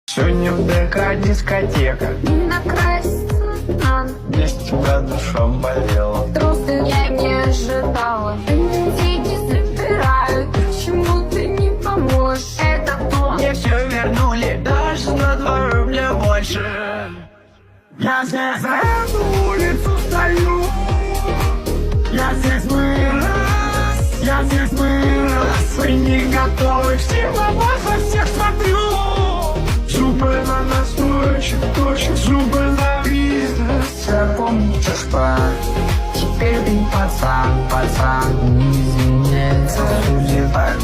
Сегодня в ДК дискотека, Накраситься надо, без тебя душа болела. просто я не ожидала. Деньги забирают, почему ты не поможешь? Это то. Мне все вернули, даже на 2 рубля больше. Я здесь за эту улицу стою. Я здесь вырос, я здесь вырос. Вы не готовы к силам, вас всех смотрю. Зубы на настойчив, точно зубы на бизнес. Запомните, что теперь ты пацан, не изменяется. Судьи так